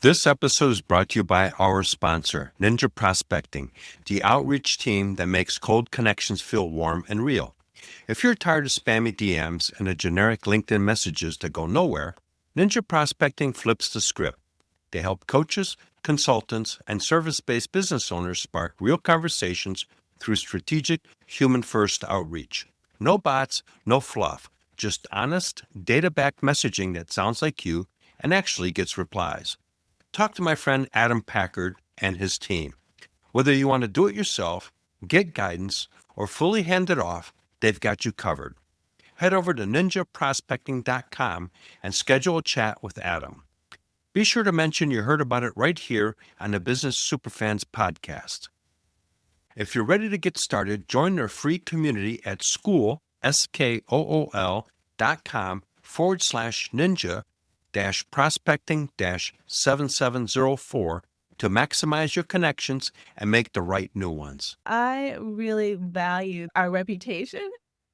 This episode is brought to you by our sponsor, Ninja Prospecting, the outreach team that makes cold connections feel warm and real. If you're tired of spammy DMs and the generic LinkedIn messages that go nowhere, Ninja Prospecting flips the script. They help coaches, consultants, and service-based business owners spark real conversations through strategic, human-first outreach. No bots, no fluff, just honest, data-backed messaging that sounds like you and actually gets replies. Talk to my friend Adam Packard and his team. Whether you want to do it yourself, get guidance, or fully hand it off, they've got you covered. Head over to ninjaprospecting.com and schedule a chat with Adam. Be sure to mention you heard about it right here on the Business Superfans Podcast. If you're ready to get started, join their free community at school.com/ninja-prospecting-7704 to maximize your connections and make the right new ones. I really value our reputation,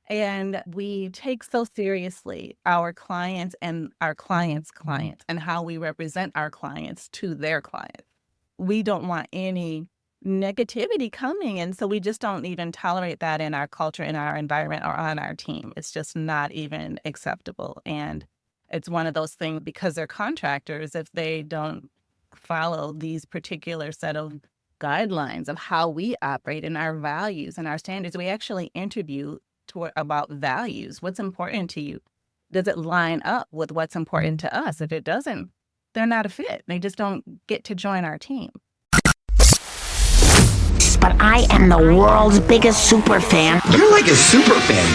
and we take so seriously our clients and our clients' clients and how we represent our clients to their clients. We don't want any negativity coming, and so we just don't even tolerate that in our culture, in our environment, or on our team. It's just not even acceptable. And it's one of those things, because they're contractors, if they don't follow these particular set of guidelines of how we operate and our values and our standards, we actually interview about values. What's important to you? Does it line up with what's important to us? If it doesn't, they're not a fit. They just don't get to join our team. But I am the world's biggest super fan. You're like a super fan.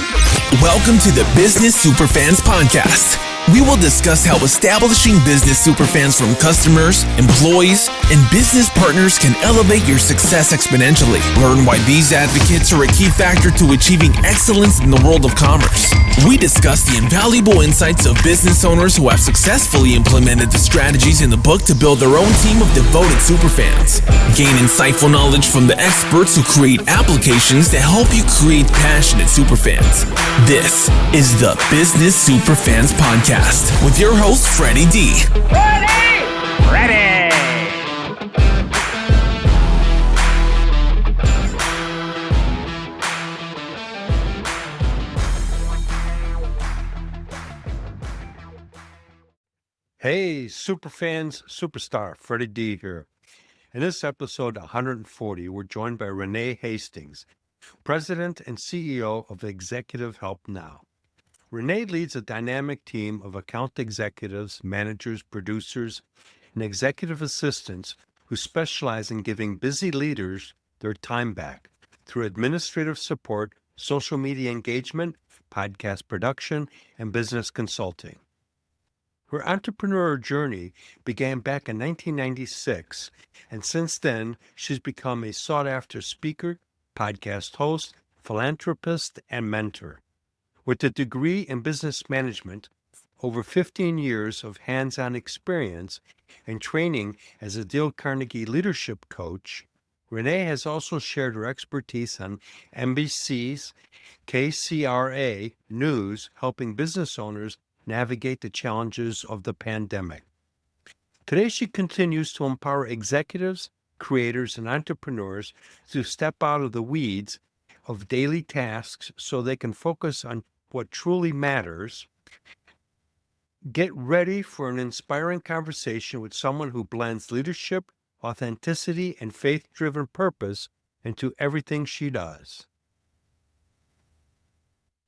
Welcome to the Business Superfans Podcast. We will discuss how establishing business superfans from customers, employees, and business partners can elevate your success exponentially. Learn why these advocates are a key factor to achieving excellence in the world of commerce. We discuss the invaluable insights of business owners who have successfully implemented the strategies in the book to build their own team of devoted superfans. Gain insightful knowledge from the experts who create applications that help you create passionate superfans. This is the Business Superfans Podcast with your host, Freddy D. Ready! Hey, Superfans, Superstar, Freddy D here. In this episode 140, we're joined by Renee Hastings, President and CEO of Executive Help Now. Renee leads a dynamic team of account executives, managers, producers, and executive assistants who specialize in giving busy leaders their time back through administrative support, social media engagement, podcast production, and business consulting. Her entrepreneur journey began back in 1996, and since then, she's become a sought-after speaker, podcast host, philanthropist, and mentor. With a degree in business management, over 15 years of hands-on experience, and training as a Dale Carnegie leadership coach, Renee has also shared her expertise on NBC's KCRA News, helping business owners navigate the challenges of the pandemic. Today, she continues to empower executives, creators, and entrepreneurs to step out of the weeds of daily tasks so they can focus on what truly matters. Get ready for an inspiring conversation with someone who blends leadership, authenticity, and faith-driven purpose into everything she does.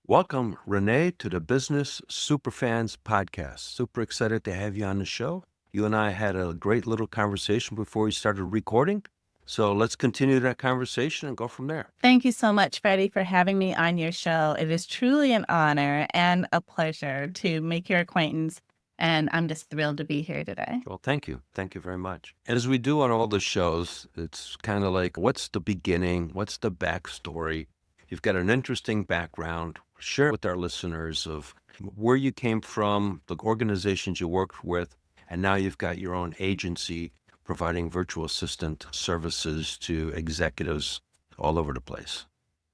Welcome, Renee, to the Business Superfans Podcast. Super excited to have you on the show. You and I had a great little conversation before we started recording. So let's continue that conversation and go from there. Thank you so much, Freddie, for having me on your show. It is truly an honor and a pleasure to make your acquaintance, and I'm just thrilled to be here today. Well, thank you. Thank you very much. And as we do on all the shows, it's kind of like, what's the beginning? What's the backstory? You've got an interesting background. Share with our listeners of where you came from, the organizations you worked with, and now you've got your own agency providing virtual assistant services to executives all over the place.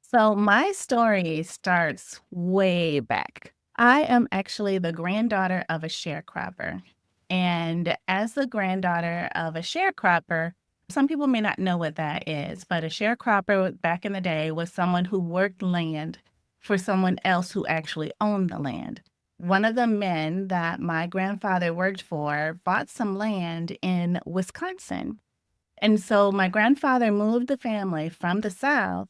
So my story starts way back. I am actually the granddaughter of a sharecropper. And as the granddaughter of a sharecropper, some people may not know what that is, but a sharecropper back in the day was someone who worked land for someone else who actually owned the land. One of the men that my grandfather worked for bought some land in Wisconsin. And so my grandfather moved the family from the South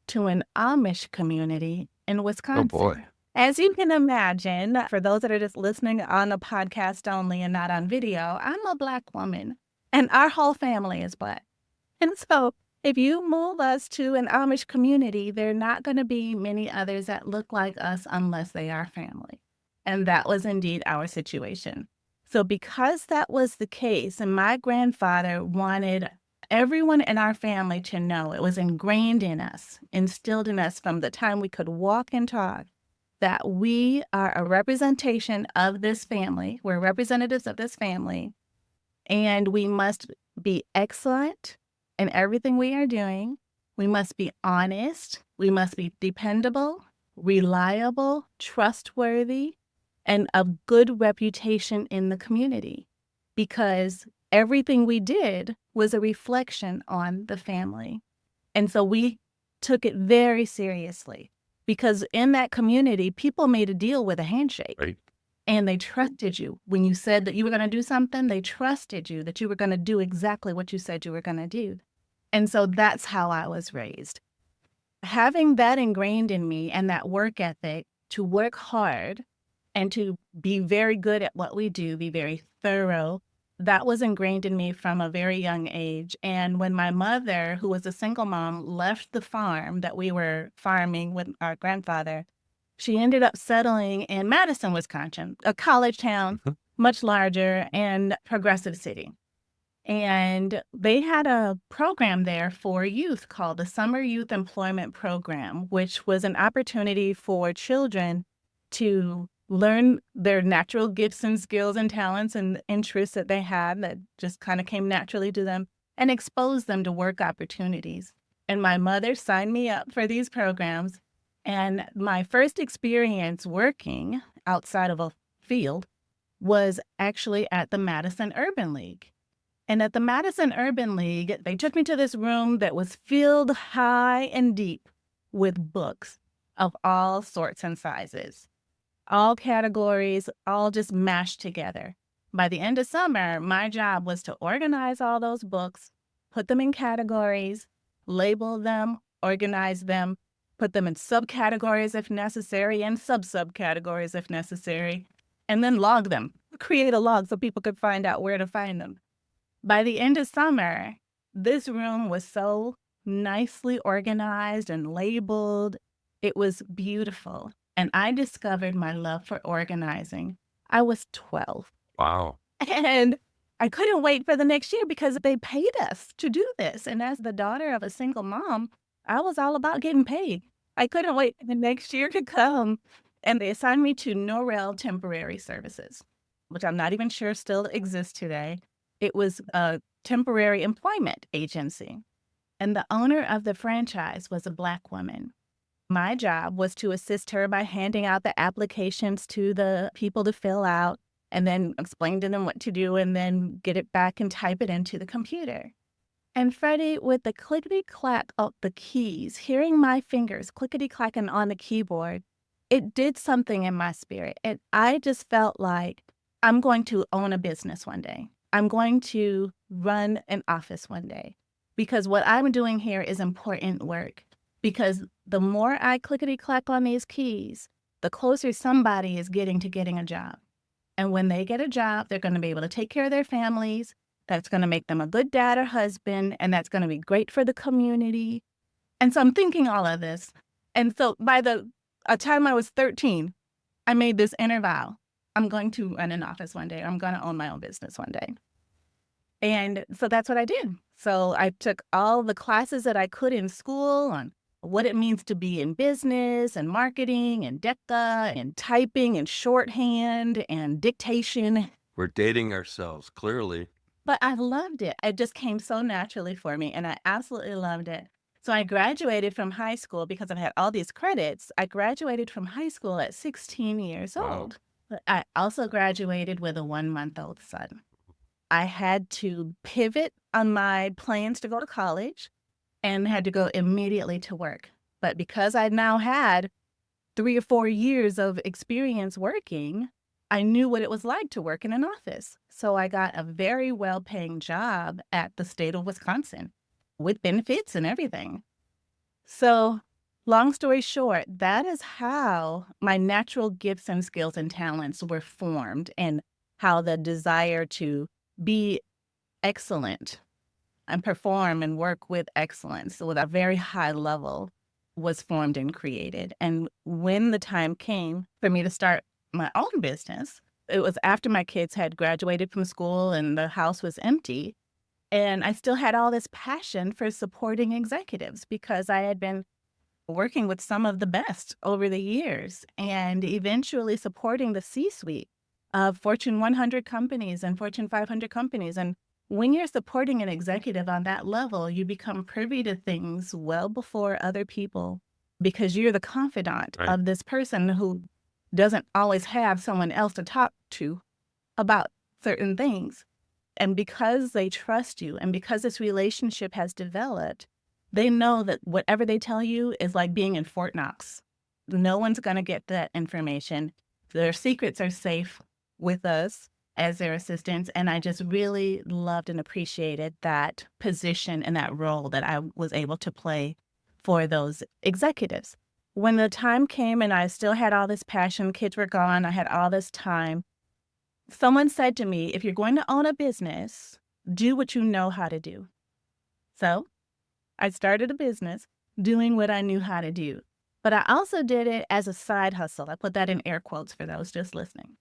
to an Amish community in Wisconsin. Oh, boy. As you can imagine, for those that are just listening on the podcast only and not on video, I'm a Black woman and our whole family is Black. And so if you move us to an Amish community, there are not going to be many others that look like us unless they are family. And that was indeed our situation. So because that was the case, and my grandfather wanted everyone in our family to know, it was ingrained in us, instilled in us from the time we could walk and talk, that we are a representation of this family. We're representatives of this family, and we must be excellent in everything we are doing. We must be honest. We must be dependable, reliable, trustworthy, and of good reputation in the community, because everything we did was a reflection on the family. And so we took it very seriously, because in that community, people made a deal with a handshake. Right. And they trusted you. When you said that you were going to do something, they trusted you that you were going to do exactly what you said you were going to do. And so that's how I was raised. Having that ingrained in me and that work ethic to work hard and to be very good at what we do, be very thorough, that was ingrained in me from a very young age. And when my mother, who was a single mom, left the farm that we were farming with our grandfather, she ended up settling in Madison, Wisconsin, a college town, much larger and progressive city. And they had a program there for youth called the Summer Youth Employment Program, which was an opportunity for children to learn their natural gifts and skills and talents and interests that they had that just kind of came naturally to them, and expose them to work opportunities. And my mother signed me up for these programs. And my first experience working outside of a field was actually at the Madison Urban League. And at the Madison Urban League, they took me to this room that was filled high and deep with books of all sorts and sizes, all categories, all just mashed together. By the end of summer, my job was to organize all those books, put them in categories, label them, organize them, put them in subcategories if necessary and sub-subcategories if necessary, and then log them, create a log so people could find out where to find them. By the end of summer, this room was so nicely organized and labeled. It was beautiful. And I discovered my love for organizing. I was 12. Wow. And I couldn't wait for the next year because they paid us to do this. And as the daughter of a single mom, I was all about getting paid. I couldn't wait for the next year to come. And they assigned me to Norrell Temporary Services, which I'm not even sure still exists today. It was a temporary employment agency. And the owner of the franchise was a Black woman. My job was to assist her by handing out the applications to the people to fill out and then explain to them what to do and then get it back and type it into the computer. And Freddie, with the clickety-clack of the keys, hearing my fingers clickety-clacking on the keyboard, it did something in my spirit. And I just felt like I'm going to own a business one day. I'm going to run an office one day because what I'm doing here is important work. Because the more I clickety-clack on these keys, the closer somebody is getting to getting a job. And when they get a job, they're going to be able to take care of their families. That's going to make them a good dad or husband, and that's going to be great for the community. And so I'm thinking all of this. And so by the time I was 13, I made this inner vow. I'm going to run an office one day. I'm going to own my own business one day. And so that's what I did. So I took all the classes that I could in school on what it means to be in business and marketing and DECA and typing and shorthand and dictation. We're dating ourselves, clearly. But I loved it. It just came so naturally for me, and I absolutely loved it. So I graduated from high school because I've had all these credits. I graduated from high school at 16 years Wow. old. But I also graduated with a 1-month-old son. I had to pivot on my plans to go to college and had to go immediately to work. But because I now had 3 or 4 years of experience working, I knew what it was like to work in an office. So I got a very well-paying job at the state of Wisconsin with benefits and everything. So long story short, that is how my natural gifts and skills and talents were formed, and how the desire to be excellent and perform and work with excellence with a very high level was formed and created. And when the time came for me to start my own business, it was after my kids had graduated from school and the house was empty. And I still had all this passion for supporting executives because I had been working with some of the best over the years and eventually supporting the C-suite of Fortune 100 companies and Fortune 500 companies. And when you're supporting an executive on that level, you become privy to things well before other people because you're the confidant Right. of this person who doesn't always have someone else to talk to about certain things. And because they trust you and because this relationship has developed, they know that whatever they tell you is like being in Fort Knox. No one's going to get that information. Their secrets are safe with us as their assistants. And I just really loved and appreciated that position and that role that I was able to play for those executives. When the time came and I still had all this passion, kids were gone, I had all this time, someone said to me, if you're going to own a business, do what you know how to do. So I started a business doing what I knew how to do. But I also did it as a side hustle. I put that in air quotes for those just listening.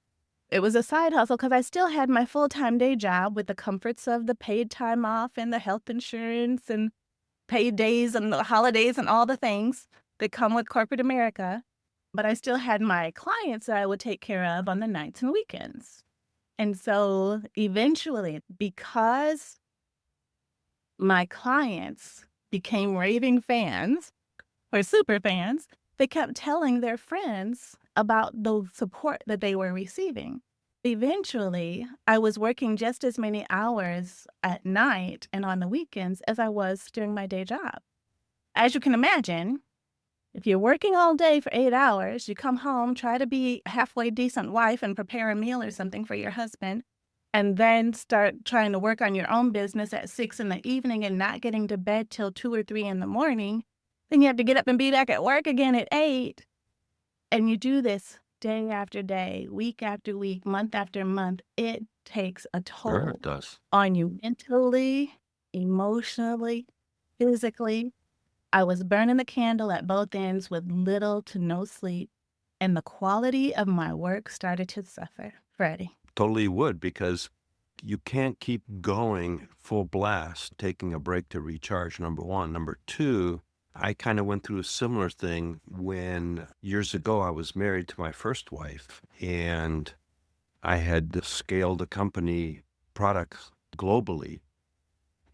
It was a side hustle because I still had my full-time day job with the comforts of the paid time off and the health insurance and paid days and the holidays and all the things that come with corporate America. But I still had my clients that I would take care of on the nights and weekends. And so eventually, because my clients became raving fans or super fans, they kept telling their friends about the support that they were receiving. Eventually, I was working just as many hours at night and on the weekends as I was during my day job. As you can imagine, if you're working all day for 8 hours, you come home, try to be a halfway decent wife and prepare a meal or something for your husband, and then start trying to work on your own business at 6 in the evening and not getting to bed till 2 or 3 in the morning, then you have to get up and be back at work again at 8. And you do this day after day, week after week, month after month. It takes a Sure, toll it does. on you mentally, emotionally, physically. I was burning the candle at both ends with little to no sleep, and the quality of my work started to suffer. Freddie. Totally would, because you can't keep going full blast, taking a break to recharge, number one. Number two, I kind of went through a similar thing when years ago I was married to my first wife, and I had scaled a company products globally,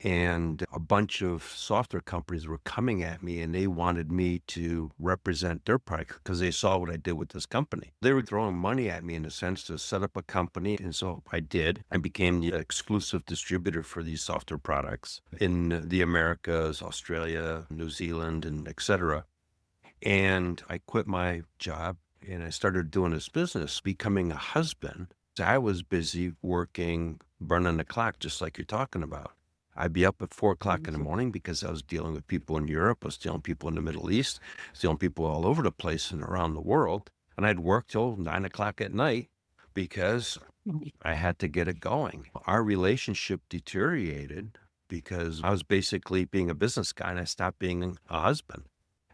and a bunch of software companies were coming at me and they wanted me to represent their product because they saw what I did with this company. They were throwing money at me in a sense to set up a company. And so I did. I became the exclusive distributor for these software products in the Americas, Australia, New Zealand, and et cetera. And I quit my job and I started doing this business, becoming a husband. I was busy working, burning the clock, just like you're talking about. I'd be up at 4 o'clock in the morning because I was dealing with people in Europe, I was dealing with people in the Middle East, I was dealing with people all over the place and around the world. And I'd work till 9 o'clock at night because I had to get it going. Our relationship deteriorated because I was basically being a business guy and I stopped being a husband.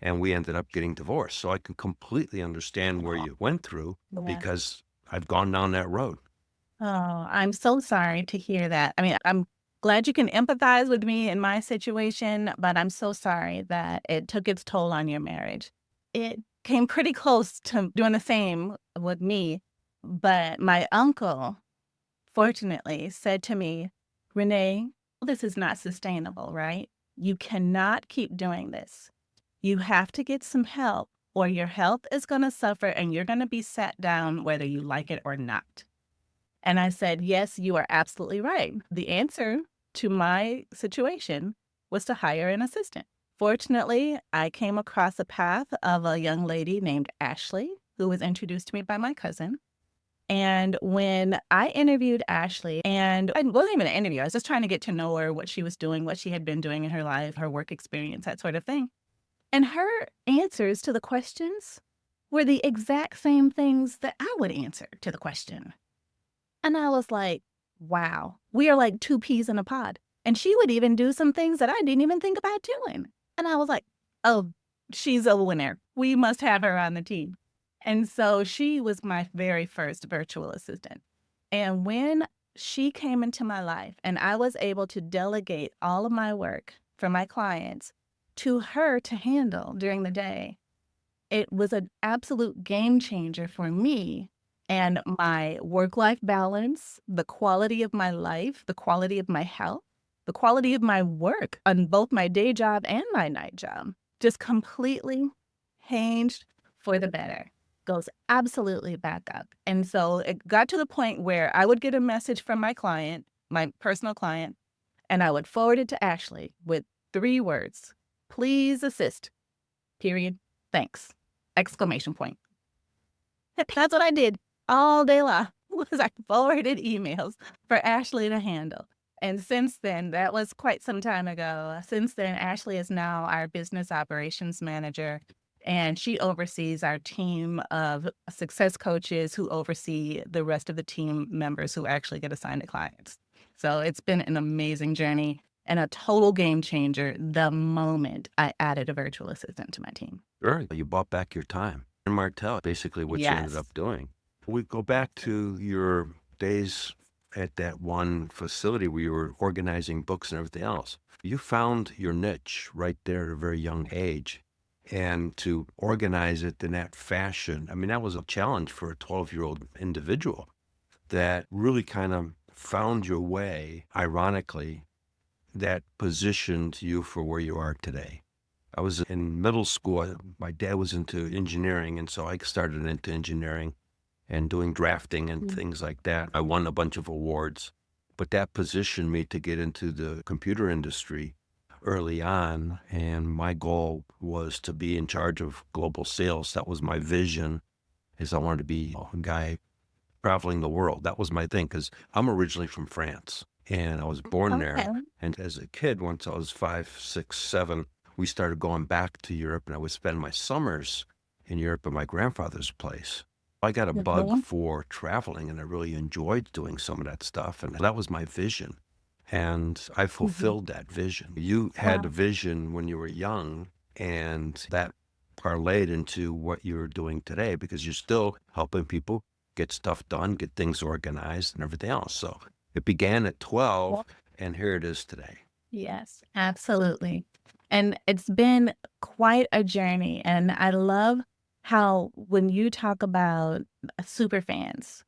And we ended up getting divorced. So I can completely understand where you went through Yeah. because I've gone down that road. Oh, I'm so sorry to hear that. I mean, I'm glad you can empathize with me in my situation, but I'm so sorry that it took its toll on your marriage. It came pretty close to doing the same with me, but my uncle, fortunately, said to me, Renee, this is not sustainable, right? You cannot keep doing this. You have to get some help or your health is going to suffer and you're going to be sat down whether you like it or not. And I said, yes, you are absolutely right. The answer to my situation was to hire an assistant. Fortunately, I came across a path of a young lady named Ashley, who was introduced to me by my cousin. And when I interviewed Ashley, and it wasn't even an interview, I was just trying to get to know her, what she was doing, what she had been doing in her life, her work experience, that sort of thing. And her answers to the questions were the exact same things that I would answer to the question. And I was like, wow, we are like two peas in a pod. And she would even do some things that I didn't even think about doing. And I was like, oh, she's a winner. We must have her on the team. And so she was my very first virtual assistant. And when she came into my life and I was able to delegate all of my work for my clients to her to handle during the day, it was an absolute game changer for me and my work-life balance, the quality of my life, the quality of my health, the quality of my work on both my day job and my night job just completely changed for the better. Goes absolutely back up. And so it got to the point where I would get a message from my client, my personal client, and I would forward it to Ashley with 3 words: please assist, period, thanks, exclamation point. That's what I did all day long, was I forwarded emails for Ashley to handle. And since then, that was quite some time ago. Since then, Ashley is now our business operations manager, and she oversees our team of success coaches who oversee the rest of the team members who actually get assigned to clients. So it's been an amazing journey and a total game changer the moment I added a virtual assistant to my team. Sure. You bought back your time. And Martell, basically what you ended Yes. up doing. We go back to your days at that one facility where you were organizing books and everything else. You found your niche right there at a very young age. And to organize it in that fashion, I mean, that was a challenge for a 12-year-old individual that really kind of found your way, ironically, that positioned you for where you are today. I was in middle school. My dad was into engineering, and so I started into engineering and doing drafting and things like that. I won a bunch of awards, but that positioned me to get into the computer industry early on, and my goal was to be in charge of global sales. That was my vision, is I wanted to be a guy traveling the world. That was my thing, because I'm originally from France, and I was born there. And as a kid, once I was 5, 6, 7, we started going back to Europe, and I would spend my summers in Europe at my grandfather's place. I got a bug for traveling, and I really enjoyed doing some of that stuff, and that was my vision. And I fulfilled that vision. You had a vision when you were young, and that parlayed into what you're doing today, because you're still helping people get stuff done, get things organized and everything else. So it began at 12, and here it is today. Yes, absolutely. And it's been quite a journey. And I love how when you talk about superfans,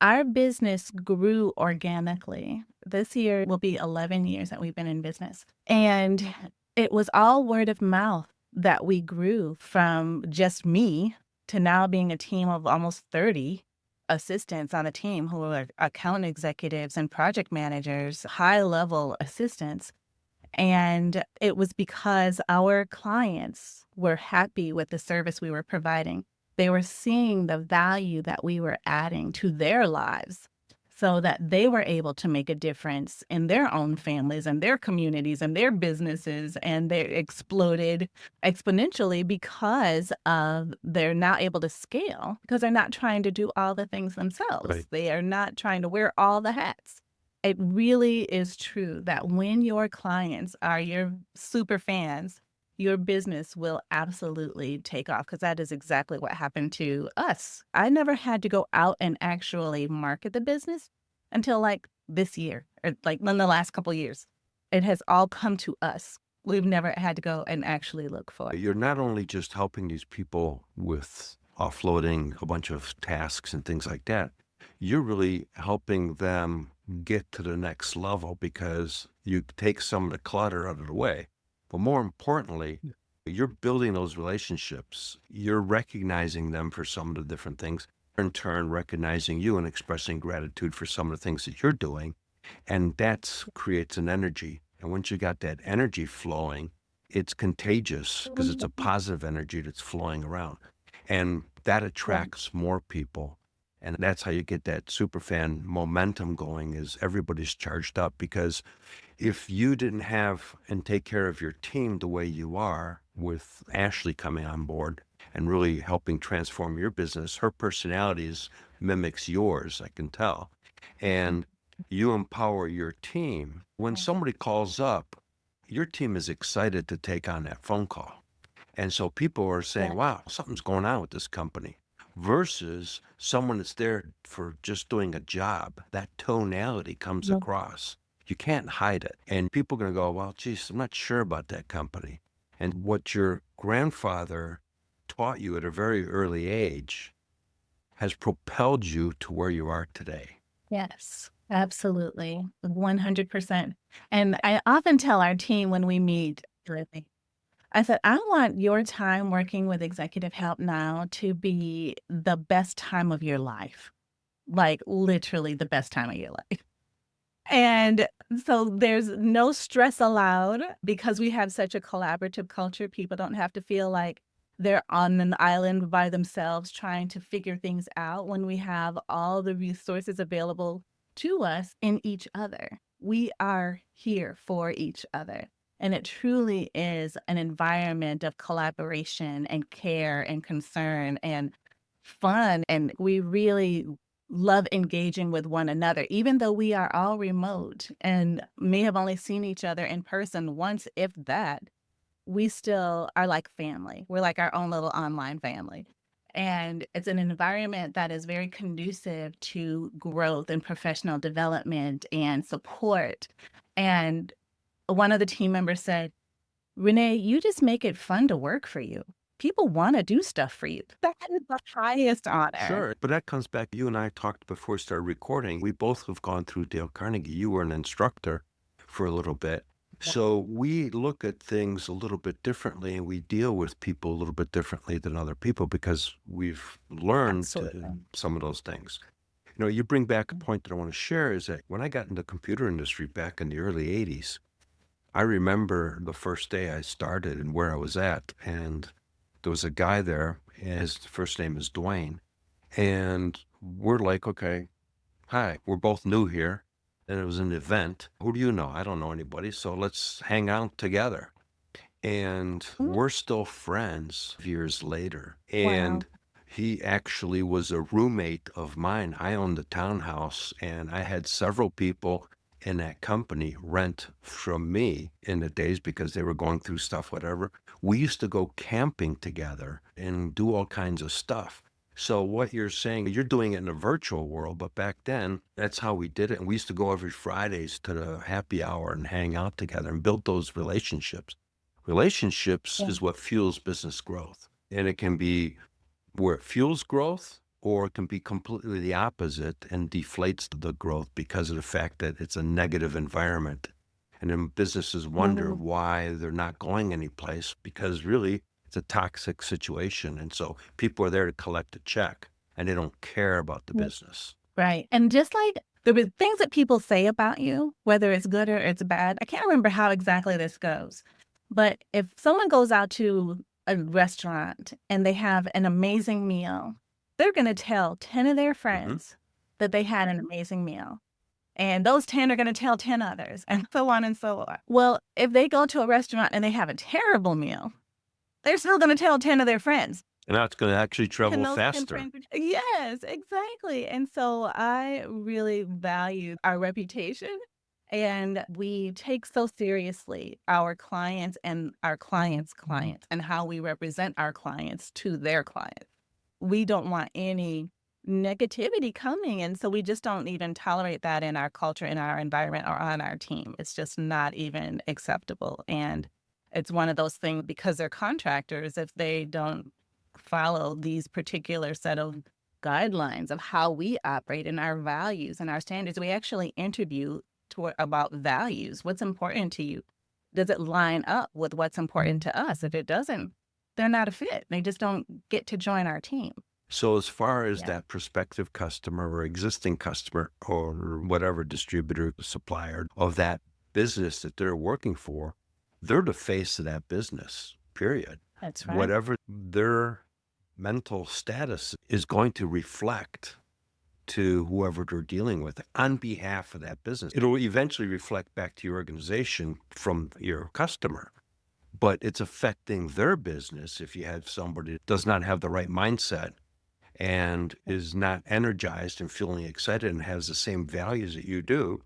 our business grew organically. This year will be 11 years that we've been in business. And it was all word of mouth that we grew from just me to now being a team of almost 30 assistants on a team who are account executives and project managers, high-level assistants. And it was because our clients were happy with the service we were providing. They were seeing the value that we were adding to their lives so that they were able to make a difference in their own families and their communities and their businesses. And they exploded exponentially because they're now able to scale, because they're not trying to do all the things themselves. Right. They are not trying to wear all the hats. It really is true that when your clients are your super fans, your business will absolutely take off, because that is exactly what happened to us. I never had to go out and actually market the business until like this year, or like in the last couple of years. It has all come to us. We've never had to go and actually look for it. You're not only just helping these people with offloading a bunch of tasks and things like that, you're really helping them get to the next level, because you take some of the clutter out of the way. But more importantly, You're building those relationships. You're recognizing them for some of the different things, in turn recognizing you and expressing gratitude for some of the things that you're doing. And that creates an energy. And once you got that energy flowing, it's contagious because it's a positive energy that's flowing around. And that attracts more people. And that's how you get that superfan momentum going, is everybody's charged up. Because if you didn't have and take care of your team the way you are, with Ashley coming on board and really helping transform your business, her personality mimics yours, I can tell. And you empower your team. When somebody calls up, your team is excited to take on that phone call. And so people are saying, wow, something's going on with this company, versus someone that's there for just doing a job. That tonality comes across. You can't hide it. And people are going to go, well, geez, I'm not sure about that company. And what your grandfather taught you at a very early age has propelled you to where you are today. Yes, absolutely. 100%. And I often tell our team when we meet, really, I said, I want your time working with Executive Help Now to be the best time of your life, like literally the best time of your life. And so there's no stress allowed because we have such a collaborative culture. People don't have to feel like they're on an island by themselves trying to figure things out when we have all the resources available to us in each other. We are here for each other. And it truly is an environment of collaboration and care and concern and fun. And we really love engaging with one another, even though we are all remote and may have only seen each other in person once, if that. We still are like family. We're like our own little online family. And it's an environment that is very conducive to growth and professional development and support. And one of the team members said, Renee, you just make it fun to work for you. People want to do stuff for you. That is the highest honor. Sure. But that comes back. You and I talked before we started recording. We both have gone through Dale Carnegie. You were an instructor for a little bit. So we look at things a little bit differently, and we deal with people a little bit differently than other people because we've learned some of those things. You know, you bring back a point that I want to share, is that when I got in the computer industry back in the early 80s, I remember the first day I started and where I was at. And there was a guy there, and his first name is Dwayne. And we're like, okay, hi, we're both new here. And it was an event. Who do you know? I don't know anybody. So let's hang out together. And we're still friends years later. And he actually was a roommate of mine. I owned the townhouse, and I had several people in that company rent from me in the days because they were going through stuff, whatever. We used to go camping together and do all kinds of stuff. So what you're saying, you're doing it in a virtual world, but back then, that's how we did it. And we used to go every Fridays to the happy hour and hang out together and build those relationships. Relationships is what fuels business growth. And it can be where it fuels growth, or it can be completely the opposite and deflates the growth because of the fact that it's a negative environment. And then businesses wonder why they're not going anyplace, because really it's a toxic situation. And so people are there to collect a check and they don't care about the business. Right. And just like there were things that people say about you, whether it's good or it's bad, I can't remember how exactly this goes. But if someone goes out to a restaurant and they have an amazing meal, they're going to tell 10 of their friends that they had an amazing meal. And those 10 are going to tell 10 others, and so on and so on. Well, if they go to a restaurant and they have a terrible meal, they're still going to tell 10 of their friends. And that's going to actually travel faster. Yes, exactly. And so I really value our reputation. And we take so seriously our clients and our clients' clients and how we represent our clients to their clients. We don't want any negativity coming. And so we just don't even tolerate that in our culture, in our environment, or on our team. It's just not even acceptable. And it's one of those things, because they're contractors, if they don't follow these particular set of guidelines of how we operate and our values and our standards, we actually interview about values. What's important to you? Does it line up with what's important to us? If it doesn't, they're not a fit. They just don't get to join our team. So as far as Yeah. that prospective customer or existing customer or whatever distributor, supplier of that business that they're working for, they're the face of that business, period. That's right. Whatever their mental status is going to reflect to whoever they're dealing with on behalf of that business. It'll eventually reflect back to your organization from your customer, but it's affecting their business if you have somebody that does not have the right mindset and is not energized and feeling excited and has the same values that you do.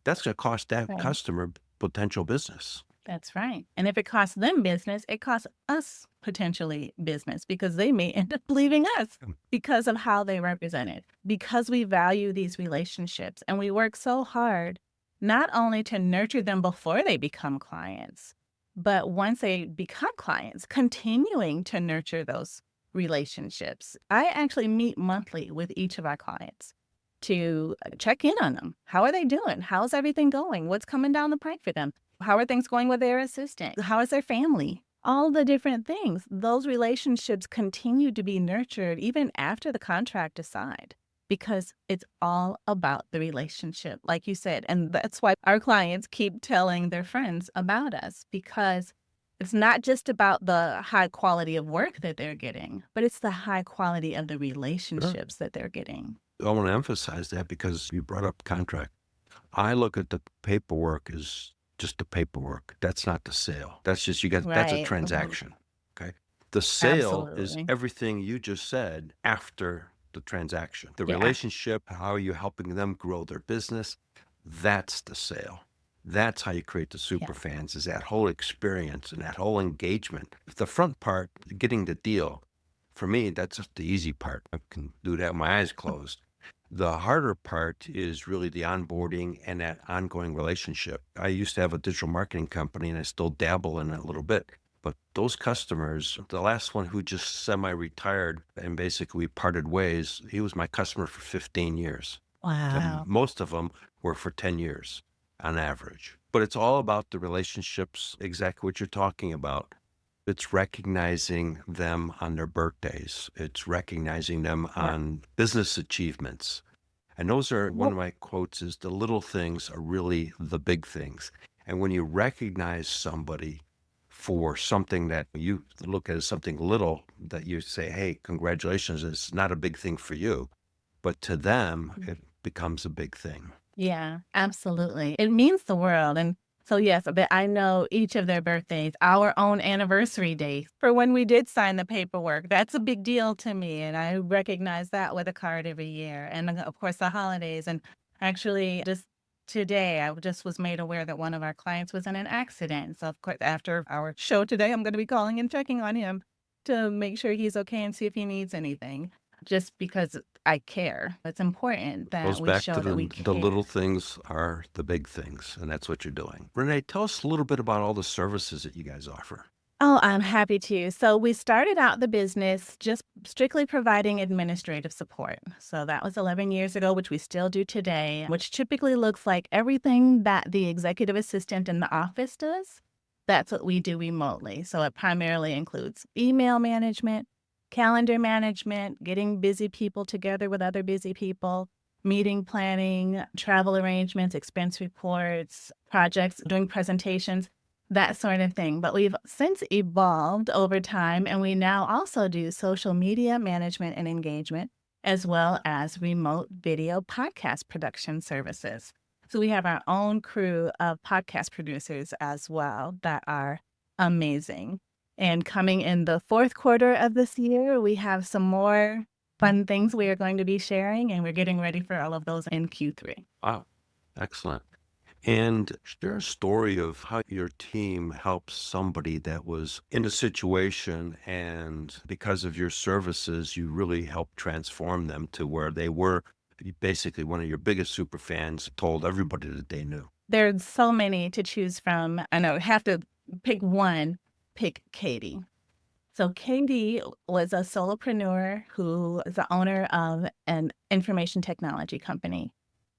That's going to cost that Right. customer potential business. That's right. And if it costs them business, it costs us potentially business because they may end up leaving us because of how they represent it. Because we value these relationships and we work so hard not only to nurture them before they become clients, but once they become clients, continuing to nurture those relationships. I actually meet monthly with each of our clients to check in on them. How are they doing? How's everything going? What's coming down the pike for them? How are things going with their assistant? How is their family? All the different things. Those relationships continue to be nurtured even after the contract is signed because it's all about the relationship, like you said. And that's why our clients keep telling their friends about us because it's not just about the high quality of work that they're getting, but it's the high quality of the relationships that they're getting. I want to emphasize that because you brought up contract. I look at the paperwork as just the paperwork. That's not the sale. That's just that's a Right. transaction. Okay. The sale is Absolutely. everything you just said after the transaction. The Yeah. relationship, how are you helping them grow their business? That's the sale. That's how you create the super fans, is that whole experience and that whole engagement. The front part, getting the deal, for me, that's just the easy part. I can do that with my eyes closed. The harder part is really the onboarding and that ongoing relationship. I used to have a digital marketing company and I still dabble in it a little bit. But those customers, the last one who just semi-retired and basically we parted ways, he was my customer for 15 years. Wow. And most of them were for 10 years on average. But it's all about the relationships, exactly what you're talking about. It's recognizing them on their birthdays. It's recognizing them on business achievements. And those are, one of my quotes is, the little things are really the big things. And when you recognize somebody for something that you look at as something little, that you say, hey, congratulations, it's not a big thing for you. But to them, it becomes a big thing. Yeah, absolutely. It means the world. And so, yes, but I know each of their birthdays, our own anniversary day for when we did sign the paperwork. That's a big deal to me. And I recognize that with a card every year. And of course, the holidays. And actually, just today, I just was made aware that one of our clients was in an accident. So, of course, after our show today, I'm going to be calling and checking on him to make sure he's okay and see if he needs anything. Just because I care. It's important that Goes we back show to that we the care. little things are the big things, and that's what you're doing. Renee, tell us a little bit about all the services that you guys offer. Oh, I'm happy to. So we started out the business just strictly providing administrative support. So that was 11 years ago, which we still do today, which typically looks like everything that the executive assistant in the office does. That's what we do remotely. So it primarily includes email management, calendar management, getting busy people together with other busy people, meeting planning, travel arrangements, expense reports, projects, doing presentations, that sort of thing. But we've since evolved over time, and we now also do social media management and engagement, as well as remote video podcast production services. So we have our own crew of podcast producers as well that are amazing. And coming in the fourth quarter of this year, we have some more fun things we are going to be sharing, and we're getting ready for all of those in Q3. Wow, excellent. And share a story of how your team helped somebody that was in a situation, and because of your services, you really helped transform them to where they were basically one of your biggest super fans, told everybody that they knew. There's so many to choose from. I know, have to pick one. Pick Katie. So Katie was a solopreneur who is the owner of an information technology company.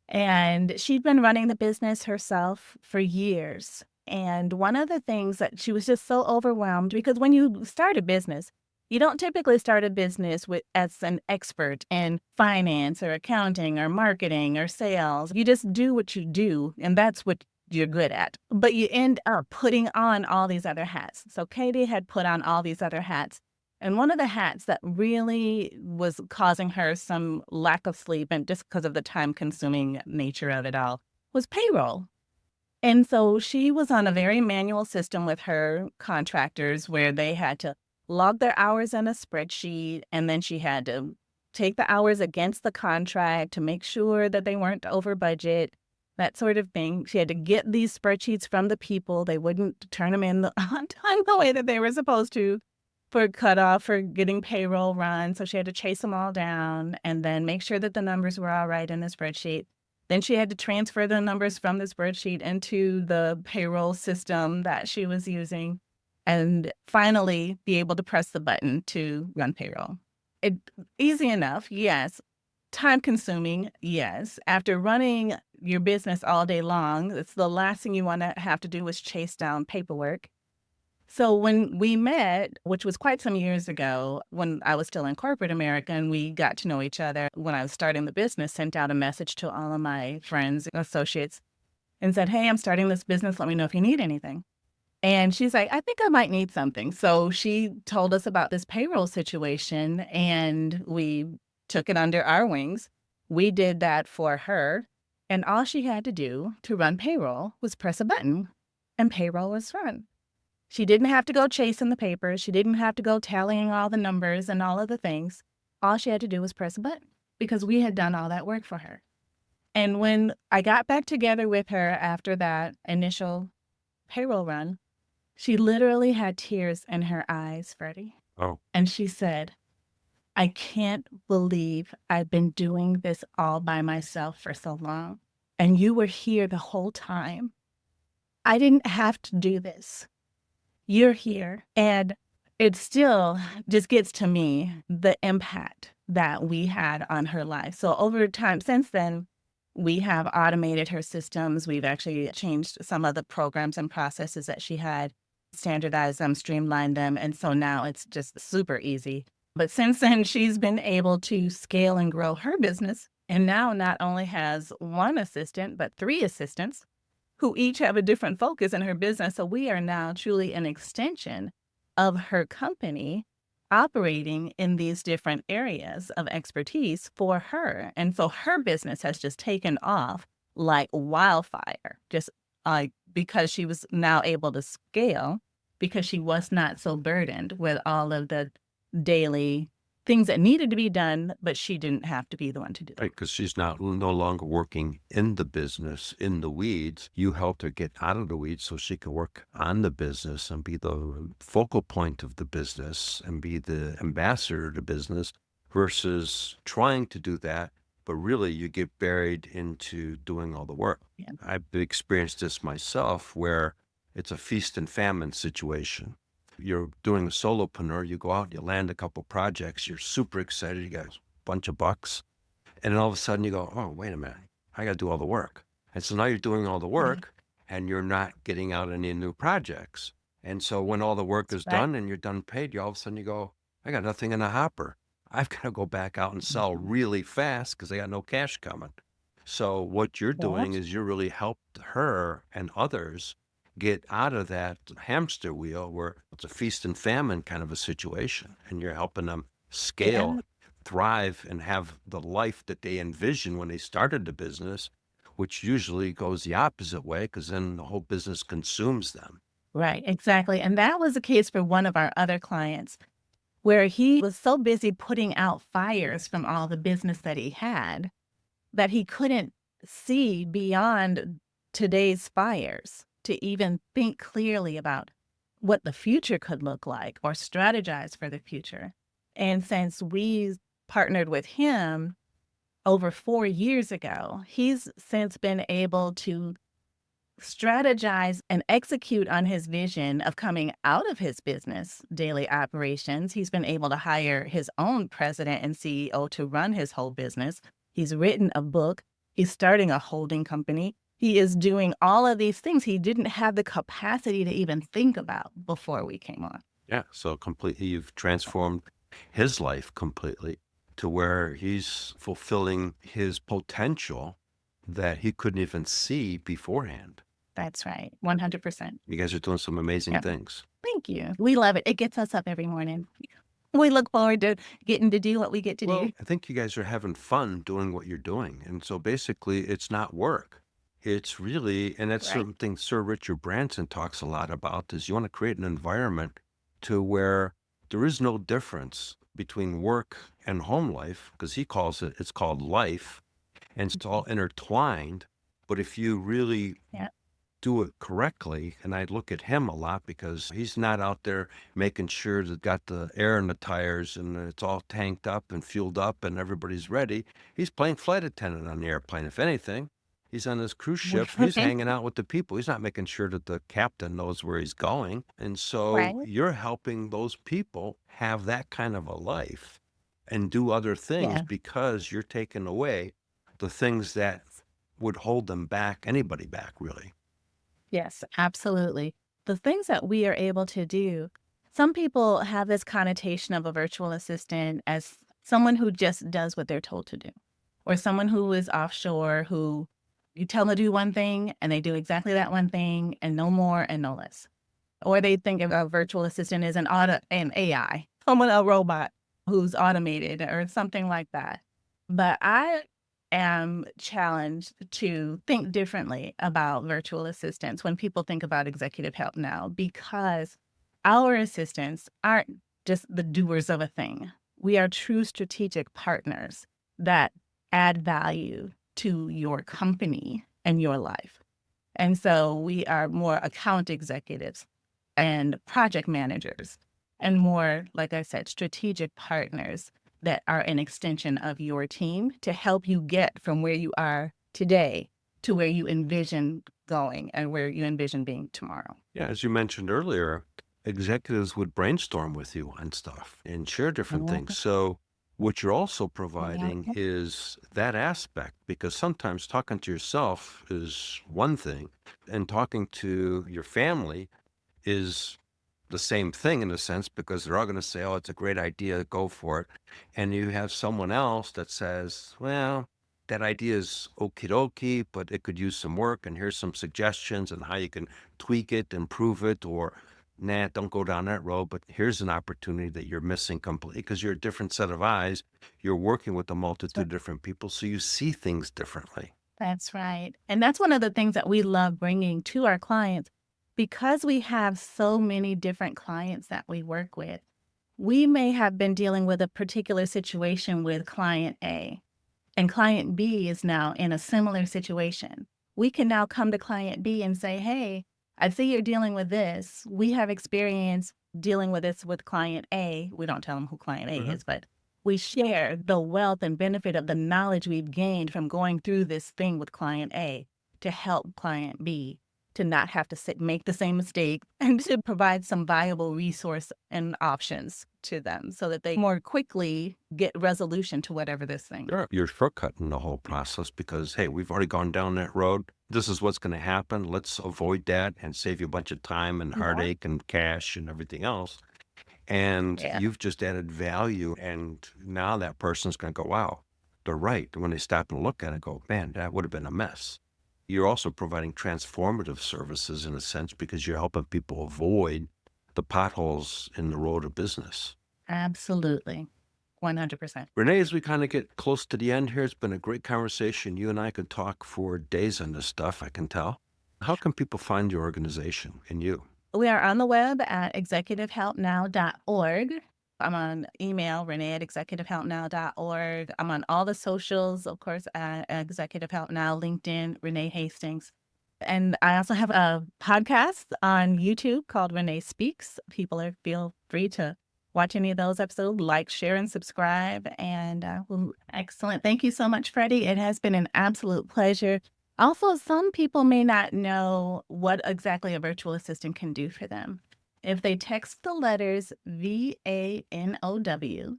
And she'd been running the business herself for years. And one of the things that she was just so overwhelmed, because when you start a business, you don't typically start a business as an expert in finance or accounting or marketing or sales. You just do what you do, and that's what you're good at. But you end up putting on all these other hats. So Katie had put on all these other hats. And one of the hats that really was causing her some lack of sleep, and just because of the time-consuming nature of it all, was payroll. And so she was on a very manual system with her contractors where they had to log their hours in a spreadsheet, and then she had to take the hours against the contract to make sure that they weren't over budget, that sort of thing. She had to get these spreadsheets from the people. They wouldn't turn them in on time the way that they were supposed to for cutoff for getting payroll run. So she had to chase them all down and then make sure that the numbers were all right in the spreadsheet. Then she had to transfer the numbers from the spreadsheet into the payroll system that she was using, and finally be able to press the button to run payroll. Easy enough, yes. Time consuming, yes. After running your business all day long, it's the last thing you want to have to do is chase down paperwork. So when we met, which was quite some years ago, when I was still in corporate America and we got to know each other, when I was starting the business, sent out a message to all of my friends and associates and said, hey, I'm starting this business. Let me know if you need anything. And she's like, I think I might need something. So she told us about this payroll situation and we took it under our wings. We did that for her. And all she had to do to run payroll was press a button and payroll was run. She didn't have to go chasing the papers. She didn't have to go tallying all the numbers and all of the things. All she had to do was press a button because we had done all that work for her. And when I got back together with her after that initial payroll run, she literally had tears in her eyes, Freddie. Oh. And she said, I can't believe I've been doing this all by myself for so long. And you were here the whole time. I didn't have to do this. You're here. And it still just gets to me the impact that we had on her life. So over time, since then, we have automated her systems. We've actually changed some of the programs and processes that she had, standardized them, streamlined them. And so now it's just super easy. But since then, she's been able to scale and grow her business. And now not only has one assistant, but 3 assistants who each have a different focus in her business. So we are now truly an extension of her company operating in these different areas of expertise for her. And so her business has just taken off like wildfire, just because she was now able to scale, because she was not so burdened with all of the daily things that needed to be done, but she didn't have to be the one to do them. Right, because she's no longer working in the business, in the weeds. You helped her get out of the weeds so she can work on the business and be the focal point of the business and be the ambassador of the business versus trying to do that, but really you get buried into doing all the work. Yeah. I've experienced this myself where it's a feast and famine situation. You're doing a solopreneur, you go out, you land a couple projects, you're super excited, you got a bunch of bucks, and then all of a sudden you go, oh, wait a minute, I got to do all the work. And so now you're doing all the work and you're not getting out any new projects. And so when all the work is done and you're done paid, you all of a sudden you go, I got nothing in the hopper. I've got to go back out and sell really fast because I got no cash coming. So what you're doing is you really helped her and others get out of that hamster wheel where it's a feast and famine kind of a situation, and you're helping them scale, thrive, and have the life that they envisioned when they started the business, which usually goes the opposite way because then the whole business consumes them. Right, exactly. And that was the case for one of our other clients, where he was so busy putting out fires from all the business that he had that he couldn't see beyond today's fires to even think clearly about what the future could look like or strategize for the future. And since we partnered with him over 4 years ago, he's since been able to strategize and execute on his vision of coming out of his business daily operations. He's been able to hire his own president and CEO to run his whole business. He's written a book. He's starting a holding company. He is doing all of these things he didn't have the capacity to even think about before we came on. Yeah. So completely, you've transformed his life completely to where he's fulfilling his potential that he couldn't even see beforehand. That's right. 100%. You guys are doing some amazing Yeah. things. Thank you. We love it. It gets us up every morning. We look forward to getting to do what we get to Well, do. I think you guys are having fun doing what you're doing. And so basically, it's not work. It's really, and that's Right. something Sir Richard Branson talks a lot about, is you want to create an environment to where there is no difference between work and home life, because he calls it, it's called life, and it's all intertwined. But if you really Yeah. do it correctly, and I look at him a lot because he's not out there making sure that got the air in the tires and it's all tanked up and fueled up and everybody's ready. He's playing flight attendant on the airplane. If anything, he's on his cruise ship. He's hanging out with the people. He's not making sure that the captain knows where he's going. And so Right. you're helping those people have that kind of a life and do other things Yeah. because you're taking away the things that would hold them back, anybody back, really. Yes, absolutely. The things that we are able to do, some people have this connotation of a virtual assistant as someone who just does what they're told to do, or someone who is offshore, who you tell them to do one thing and they do exactly that one thing and no more and no less. Or they think of a virtual assistant as an AI, someone, a robot who's automated or something like that. But I am challenged to think differently about virtual assistants when people think about executive help now, because our assistants aren't just the doers of a thing. We are true strategic partners that add value to your company and your life. And so we are more account executives and project managers and more, like I said, strategic partners that are an extension of your team to help you get from where you are today to where you envision going and where you envision being tomorrow. Yeah, as you mentioned earlier, executives would brainstorm with you on stuff and share different things. So what you're also providing is that aspect, because sometimes talking to yourself is one thing and talking to your family is the same thing in a sense, because they're all going to say, oh, it's a great idea, go for it. And you have someone else that says, well, that idea is okie dokie, but it could use some work, and here's some suggestions on how you can tweak it, improve it, or nah, don't go down that road, but here's an opportunity that you're missing completely because you're a different set of eyes. You're working with a multitude of different people, so you see things differently. That's right. And that's one of the things that we love bringing to our clients. Because we have so many different clients that we work with, we may have been dealing with a particular situation with client A, and client B is now in a similar situation. We can now come to client B and say, hey, I see you're dealing with this. We have experience dealing with this with client A. We don't tell them who client A is, but we share the wealth and benefit of the knowledge we've gained from going through this thing with client A to help client B to not have to make the same mistake and to provide some viable resource and options to them so that they more quickly get resolution to whatever this thing. Sure. You're shortcutting the whole process because, hey, we've already gone down that road. This is what's going to happen. Let's avoid that and save you a bunch of time and heartache and cash and everything else. And you've just added value. And now that person's going to go, wow, they're right. And when they stop and look at it, go, man, that would have been a mess. You're also providing transformative services in a sense because you're helping people avoid the potholes in the road of business. Absolutely. 100%. Renee, as we kind of get close to the end here, it's been a great conversation. You and I could talk for days on this stuff, I can tell. How can people find your organization and you? We are on the web at executivehelpnow.org. I'm on email, renee@executivehelpnow.org. I'm on all the socials, of course, at Executive Help Now, LinkedIn, Renee Hastings. And I also have a podcast on YouTube called Renee Speaks. People feel free to watch any of those episodes, like, share, and subscribe. And excellent. Thank you so much, Freddy. It has been an absolute pleasure. Also, some people may not know what exactly a virtual assistant can do for them. If they text the letters VANOW,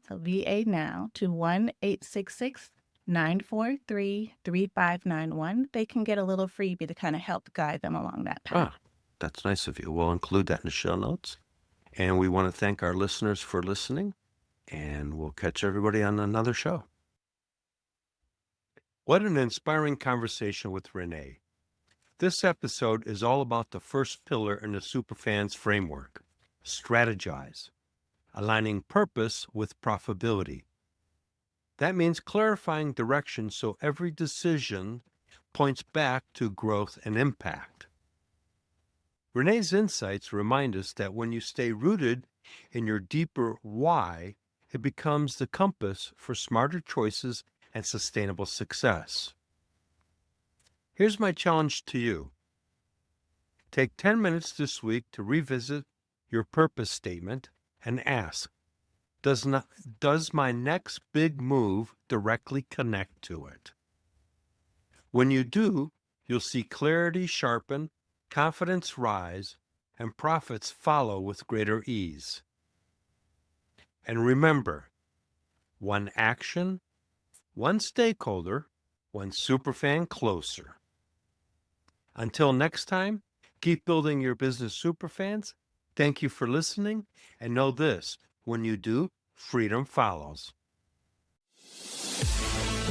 so VA now, to 1-866 943-3591. They can get a little freebie to kind of help guide them along that path. Ah, that's nice of you. We'll include that in the show notes. And we want to thank our listeners for listening, and we'll catch everybody on another show. What an inspiring conversation with Renee. This episode is all about the first pillar in the Superfans framework, strategize, aligning purpose with profitability. That means clarifying direction so every decision points back to growth and impact. Renee's insights remind us that when you stay rooted in your deeper why, it becomes the compass for smarter choices and sustainable success. Here's my challenge to you. Take 10 minutes this week to revisit your purpose statement and ask, does my next big move directly connect to it? When you do, you'll see clarity sharpen, confidence rise, and profits follow with greater ease. And remember, one action, one stakeholder, one superfan closer. Until next time, keep building your business superfans. Thank you for listening, and know this, when you do, freedom follows.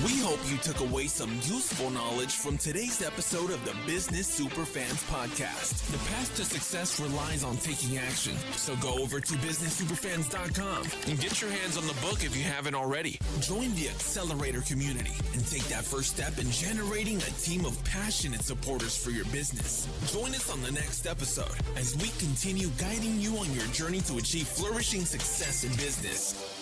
We hope you took away some useful knowledge from today's episode of the Business Superfans Podcast. The path to success relies on taking action. So go over to businesssuperfans.com and get your hands on the book if you haven't already. Join the Accelerator community and take that first step in generating a team of passionate supporters for your business. Join us on the next episode as we continue guiding you on your journey to achieve flourishing success in business.